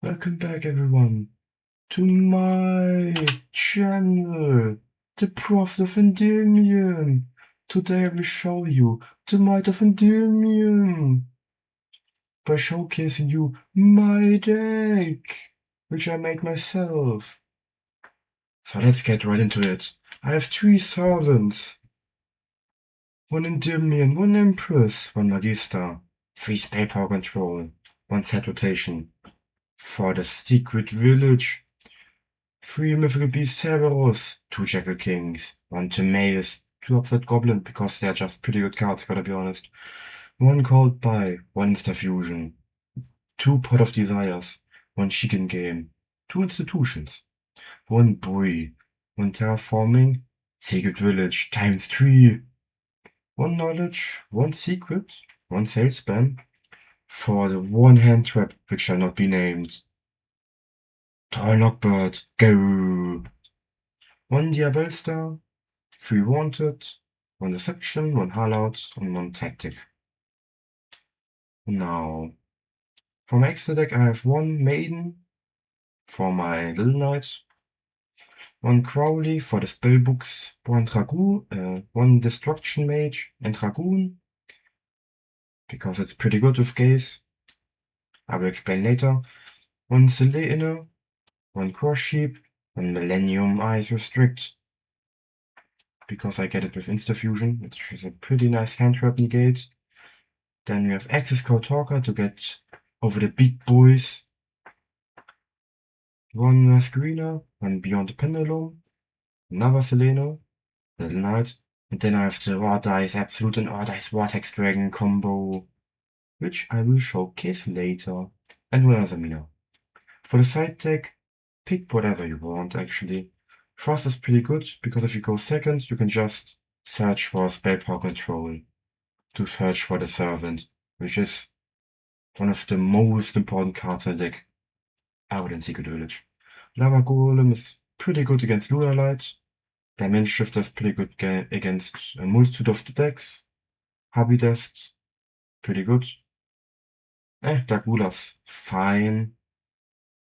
Welcome back everyone to my channel, the Prophet of Endymion. Today I will show you the might of Endymion by showcasing you my deck, which I made myself. So let's get right into it. I have 3 servants, 1 Endymion, 1 Empress, 1 Magister, 3 spell power control, 1 set rotation. For the secret village, 3 mythical beasts Cerberus, 2 Jackal Kings, 1 Timaeus, 2 Upset Goblin, because they're just pretty good cards, gotta be honest. 1 Called By, 1 Insta-Fusion, 2 Pot of Desires, 1 Chicken Game, 2 Institutions, 1 Bui, 1 Terraforming, Secret Village times 3, 1 Knowledge, 1 Secret, 1 Sales Spam, for the 1 Hand Trap which shall not be named. Troll Knockbird, go! 1 Diabellstar, 3 Wanted, 1 Deception, 1 Harlout, and 1 Tactic. Now, for my extra deck I have 1 Maiden for my Little Knight, 1 Crowley for the spellbooks, 1 Dragoon, 1 Destruction Mage and Dragoon, because it's pretty good with Gaze. I will explain later. 1 Selene, 1 Cross Sheep, 1 Millennium Eyes Restrict, because I get it with Insta-Fusion, which is a pretty nice hand trap negate. Then we have Access Code Talker to get over the big boys. 1 Masquerina, 1 Beyond the Pendulum, another Selene, Little Knight, and then I have the Raw Dice Absolute and Raw Dice Vortex Dragon combo, which I will showcase later, and 1 other Mina. For the side deck, pick whatever you want actually. Frost is pretty good, because if you go second, you can just search for Spell Power Control to search for the Servant, which is one of the most important cards in the deck, other than Secret Village. Lava Golem is pretty good against Lunar Light. Dimension Shifter is pretty good against a multitude of the decks. Habidest, pretty good. Dagula's fine.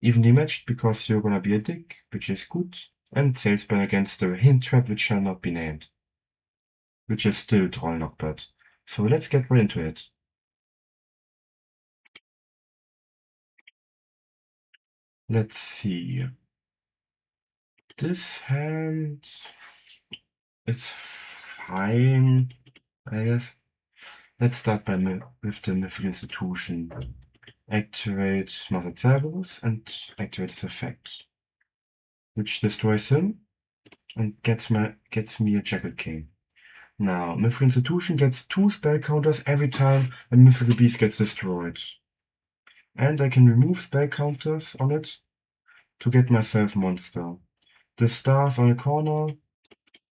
Evenly matched because you're gonna be a dick, which is good. And Salesman against the Hint Trap, which shall not be named, which is still Troll Knockbird. So let's get right into it. Let's see. This hand is fine, I guess. Let's start with the Mythic Institution. Activate Mother Cerberus and activate its effect, which destroys him and gets me a Jackal King. Now, Mythic Institution gets 2 spell counters every time a Mythical Beast gets destroyed. And I can remove spell counters on it to get myself monster. The stars on the corner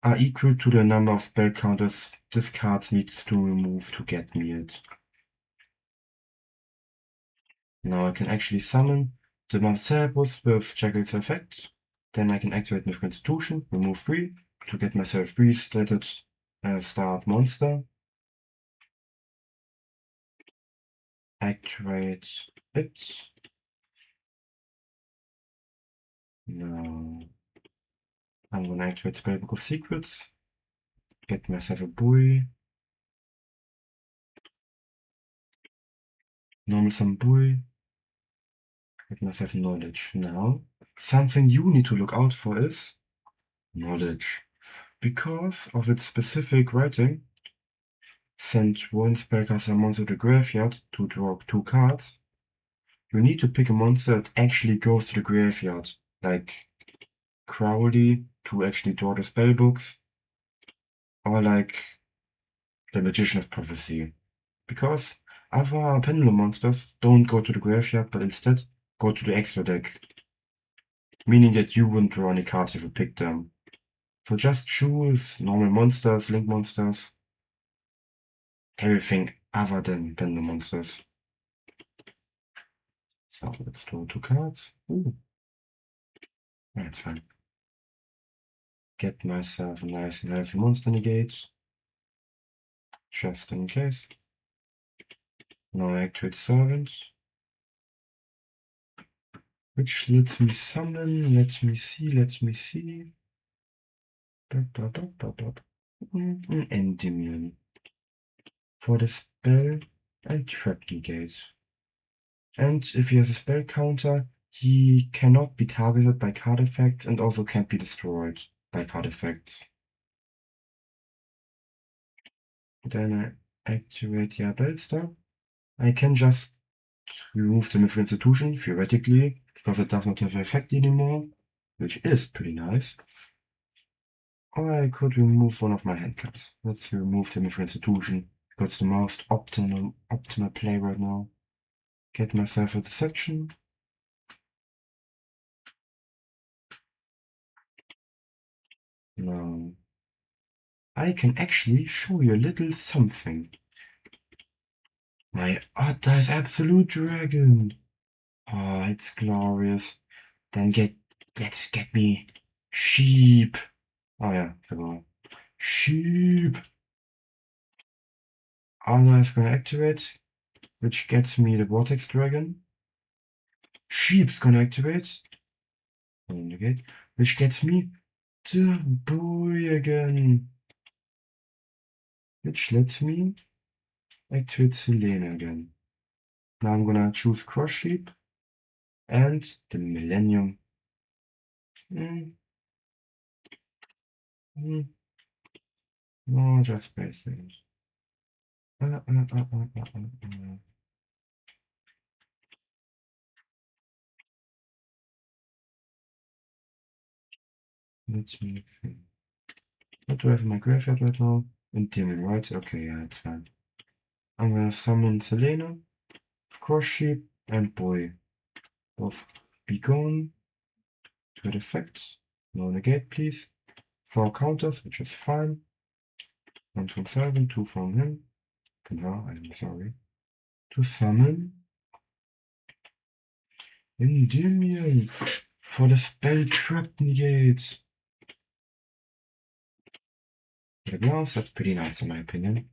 are equal to the number of spell counters this card needs to remove to get me it. Now I can actually summon the Mother Cerberus with Jackal's effect. Then I can activate Mythic Institution, remove 3 to get myself 3 statted start monster. Activate it. Now I'm gonna activate Spellbook of Secrets. Get myself a buoy. Normal some buoy. Get myself knowledge. Now, something you need to look out for is knowledge. Because of its specific writing, send 1 spellcaster monster to the graveyard to draw 2 cards. You need to pick a monster that actually goes to the graveyard, like Crowley to actually draw the spellbooks, or like the Magician of Prophecy. Because other pendulum monsters don't go to the graveyard, but instead go to the extra deck. Meaning that you wouldn't draw any cards if you pick them. So just choose normal monsters, link monsters, everything other than pendulum monsters. So let's draw 2 cards. Ooh. That's fine. Get myself a nice and healthy monster negate. Just in case. Now I activate Servant. which lets me summon. Let me see. Endymion for the spell and trap negate. And if he has a spell counter, he cannot be targeted by card effects and also can't be destroyed by card effects. Then I activate the Bellstar. I can just remove the Mythic Institution, theoretically, because it does not have effect anymore, which is pretty nice. Or I could remove one of my hand cards. Let's remove the Mythic Institution, because it's the most optimal play right now. Get myself a Deception. Now, I can actually show you a little something. My Odd Dice Absolute Dragon. Oh, it's glorious. Then let's get me sheep. Oh yeah, forgot. Sheep. Anna is gonna activate, which gets me the Vortex Dragon. Sheep's gonna activate, which gets me the boy again. Which lets me activate Selena again. Now I'm gonna choose Cross Sheep and the Millennium. No, just space things. Let me think. What do I have in my graveyard right now? Endymion, right? Okay, yeah, that's fine. I'm gonna summon Selena, Cross Sheep, and Boy. Both be gone. Good effects. No negate, please. 4 counters, which is fine. 1 from Servant, 2 from him. I'm sorry. To summon Endymion for the spell trap negate. To be honest, that's pretty nice in my opinion.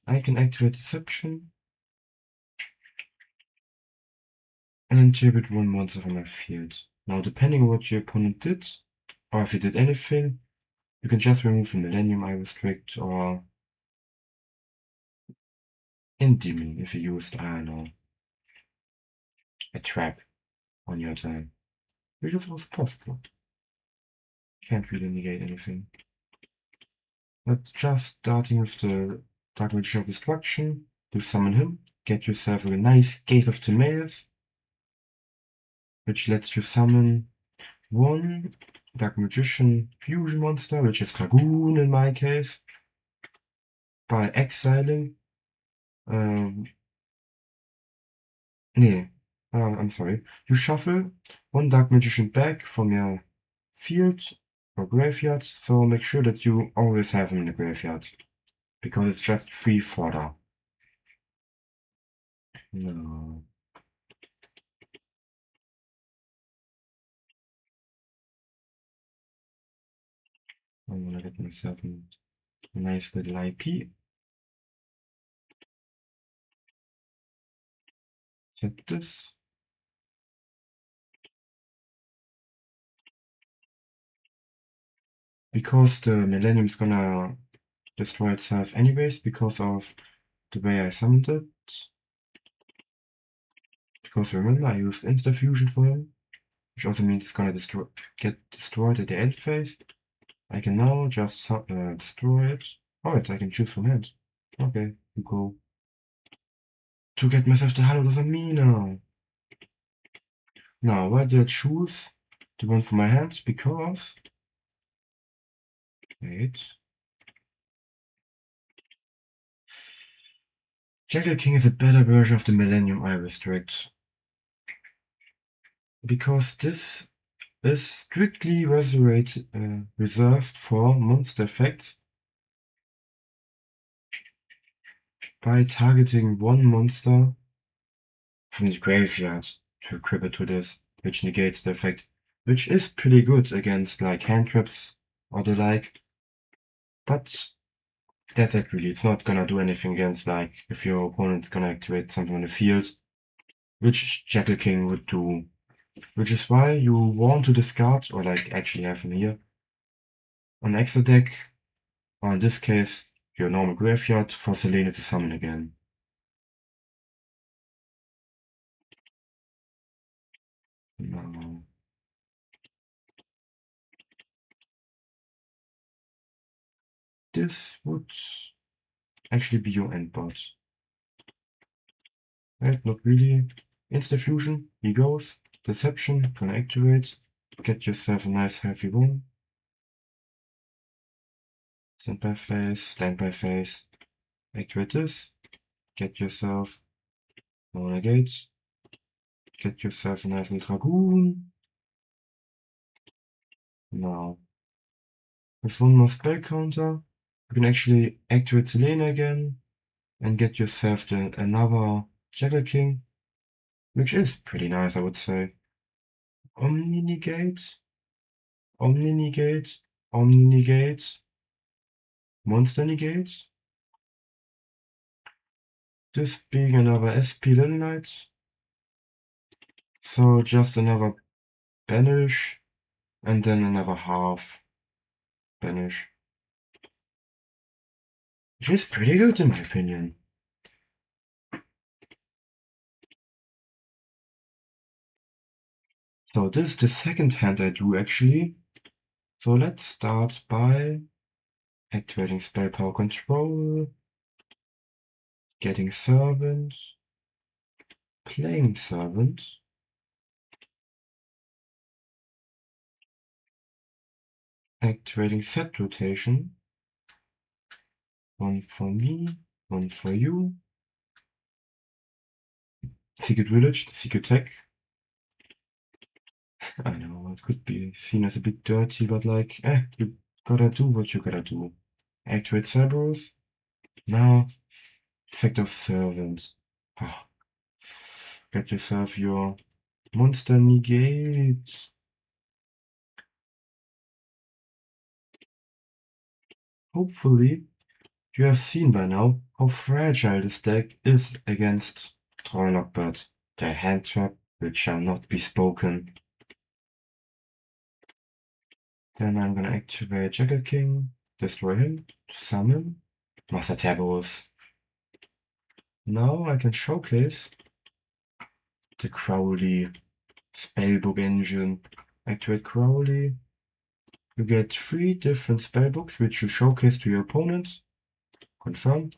I can activate Deception and inhibit 1 monster from my field. Now, depending on what your opponent did, or if he did anything, you can just remove the Millennium I restrict or Endymion if you used, I don't know, a trap on your turn. Which is also possible. Can't really negate anything. But just starting with the Dark Magician of Destruction, you summon him, get yourself a nice Gaze of Timaeus, which lets you summon 1 Dark Magician fusion monster, which is Dragoon in my case, by exiling. I'm sorry. You shuffle 1 Dark Magician back from your field or graveyard, so make sure that you always have him in the graveyard, because it's just 3 fodder. No. I'm gonna get myself a nice little IP. Set this. Because the Millennium is gonna destroy itself anyways because of the way I summoned it. Because remember, I used Insta-Fusion for him, which also means it's gonna get destroyed at the end phase. I can now just destroy it. Alright, I can choose from hand. Okay, cool. To get myself the Halo doesn't mean now. Now, why did I choose the one from my hand? Because... Wait. Jackal King is a better version of the Millennium I restrict. Because this is strictly reserved for monster effects by targeting 1 monster from the graveyard to equip it to this, which negates the effect, which is pretty good against like hand traps or the like. But That's it really. It's not gonna do anything against, like, if your opponent's gonna activate something on the field, which Jackal King would do. Which is why you want to discard, or like actually have him here, an extra deck, or in this case, your normal graveyard, for Selene to summon again. Now, this would actually be your end bot. Right, not really. Insta Fusion, he goes. Deception, can activate. Get yourself a nice healthy one. Standby phase, standby phase. Activate this. Get yourself no negate. Get yourself a nice little Dragoon. Now, with one more spell counter, you can actually activate Selena again and get yourself another Jackal King, which is pretty nice, I would say. Omni negate, Omni negate, Omni negate, Monster negate. This being another SP Little Knight. So just another banish and then another half banish. Which is pretty good in my opinion. So this is the second hand I do actually. So let's start by activating Spell Power Control, getting Servant, playing Servant, activating Set Rotation, one for me, one for you, Secret Village, Secret Tech. I know, it could be seen as a bit dirty, but like, you gotta do what you gotta do. Activate Cerberus. Now, Effect of Servant. Ah, get yourself your Monster Negate. Hopefully, you have seen by now how fragile this deck is against Trolllock, but the hand trap which shall not be spoken. Then I'm gonna activate Jackal King, destroy him, summon, Master Cerberus. Now I can showcase the Crowley Spellbook engine. Activate Crowley. You get 3 different spellbooks which you showcase to your opponent. Confirm.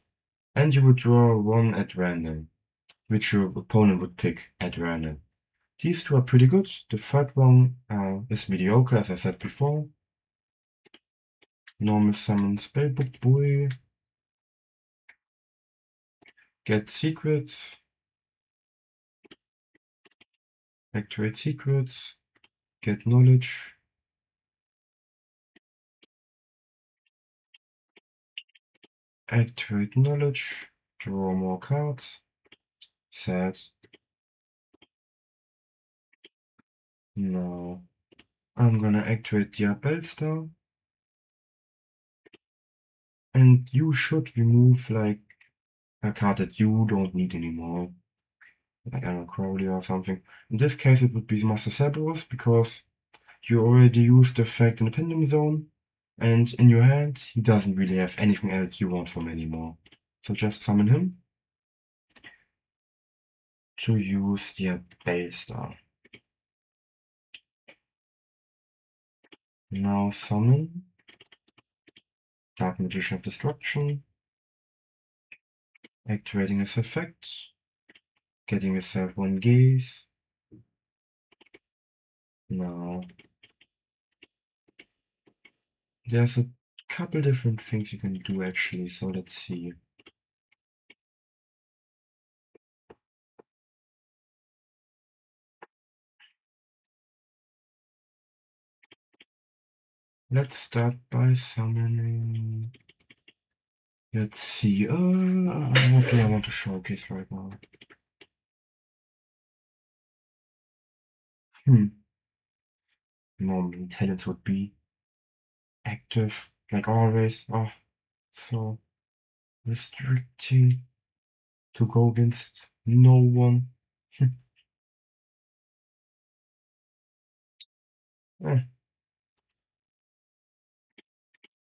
And you would draw 1 at random, which your opponent would pick at random. These 2 are pretty good. The third one is mediocre, as I said before. Normal summon spellbook boy. Get secrets. Activate secrets. Get knowledge. Activate knowledge. Draw more cards. Sad. No. I'm gonna activate the Bellstar. And you should remove like a card that you don't need anymore. Like, I don't know, Crowley or something. In this case it would be Master Cerberus, because you already used the effect in the Pendulum Zone, and in your hand he doesn't really have anything else you want from anymore. So just summon him to use the Bellstar. Now summon Dark Magician of Destruction, activating his effect, getting yourself 1 gaze. Now there's a couple different things you can do actually, so let's see. Let's start by summoning. Let's see. What do I want to showcase right now? Normally talents would be active, like always. Oh, so restricting to go against no one. eh.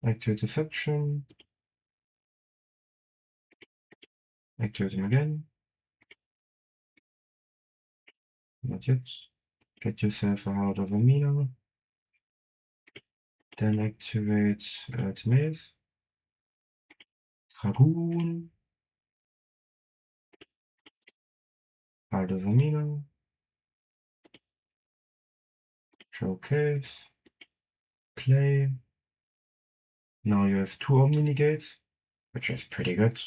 Activate deception. Activate him again. Not yet. Get yourself a Heart of Amina. Then activate Timaeus. Dragoon. Heart of Amina. Showcase. Play. Now you have 2 Omni Negates, which is pretty good.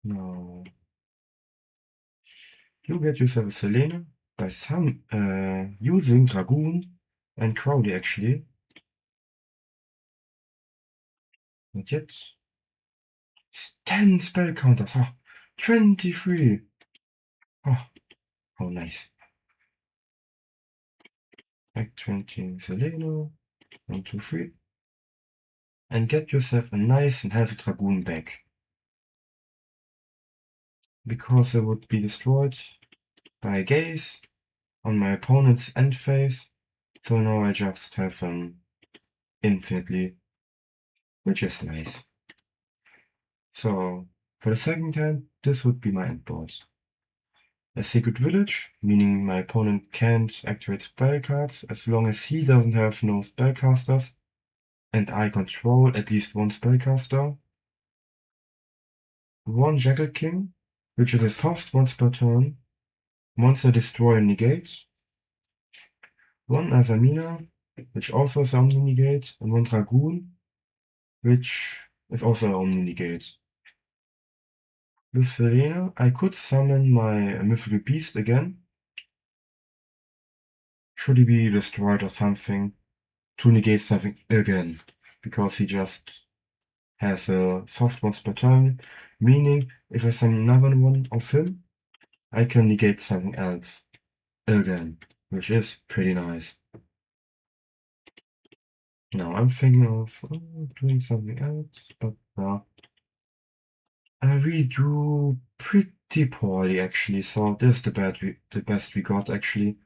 Now you get yourself a Selene by using Dragoon and Crowley actually. Not yet. 10 spell counters. 23. Oh, how nice. Activating Selene. 1, 2, 3. And get yourself a nice and healthy Dragoon back. Because it would be destroyed by a gaze on my opponent's end phase. So now I just have them infinitely, which is nice. So for the second hand, this would be my end board. A Secret Village, meaning my opponent can't activate spell cards as long as he doesn't have no spellcasters, and I control at least one spellcaster. 1 Jackal King, which is a soft once per turn. Monster destroy and negate. 1 Azamina, which also is Omni negate, and 1 Dragoon, which is also Omni negate. With Serena, I could summon my Mythical Beast again. Should he be destroyed or something, to negate something again, because he just has a soft once per turn, meaning if I summon another one of him, I can negate something else again, which is pretty nice. Now I'm thinking of doing something else, but we do pretty poorly actually, so this is the best we got actually.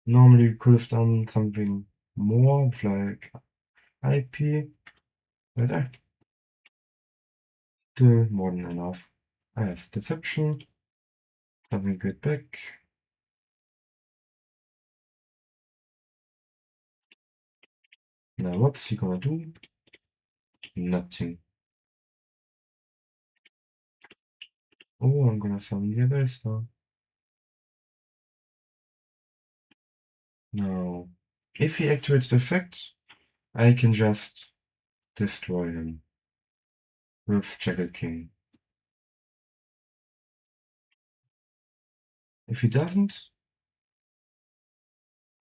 Normally we could have done something more with like IP, but still more than enough. I have Deception, something good back. Now what's he gonna do? Nothing. Oh, I'm gonna summon the other star. Now, if he activates the effect, I can just destroy him with Jackal King. If he doesn't,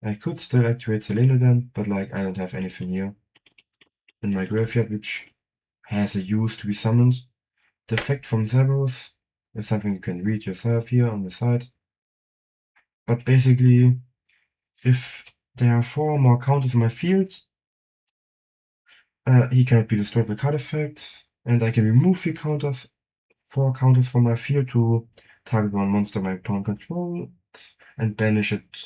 I could still activate Selene then, but like I don't have anything here in my graveyard which has a use to be summoned. The effect from Cerberus is something you can read yourself here on the side. But basically, if there are 4 or more counters in my field, he cannot be destroyed by card effects, and I can remove 4 counters from my field to target 1 monster my opponent controls, and banish it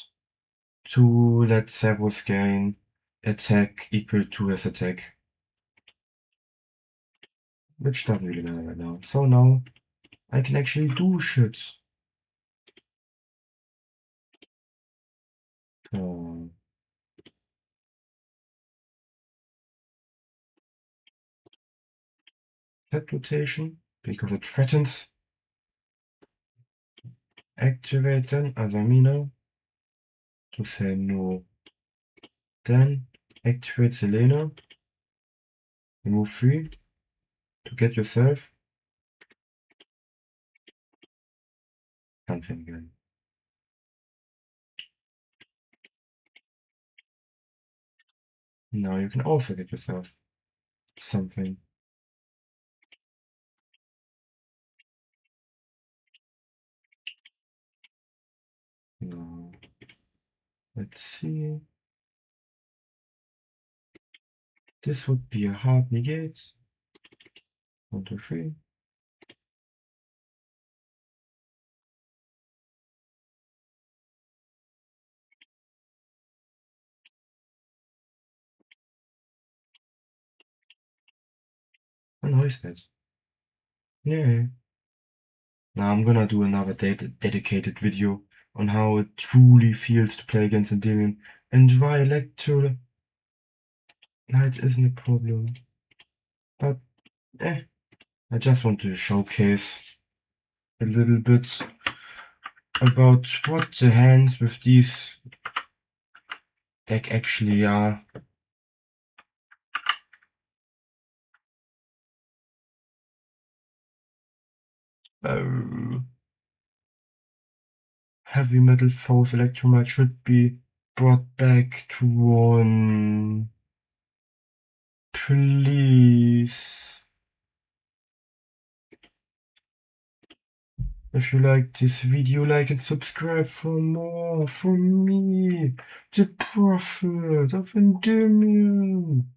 to let Cerberus gain attack equal to his attack. Which doesn't really matter right now. So now I can actually do shit. That rotation, because it threatens. Activate then Azamina to say no. Then activate Selena. Remove 3 to get yourself something again. Now you can also get yourself something. Now, let's see. This would be a hard negate. 1, 2, 3. And how is that? Yeah. Now I'm gonna do another dedicated video on how it truly feels to play against Endymion and why Electro Knight isn't a problem. But I just want to showcase a little bit about what the hands with these deck actually are. Heavy metal foes Electromite should be brought back to 1. Please. If you like this video, like and subscribe for more from me, the Prophet of Endymion.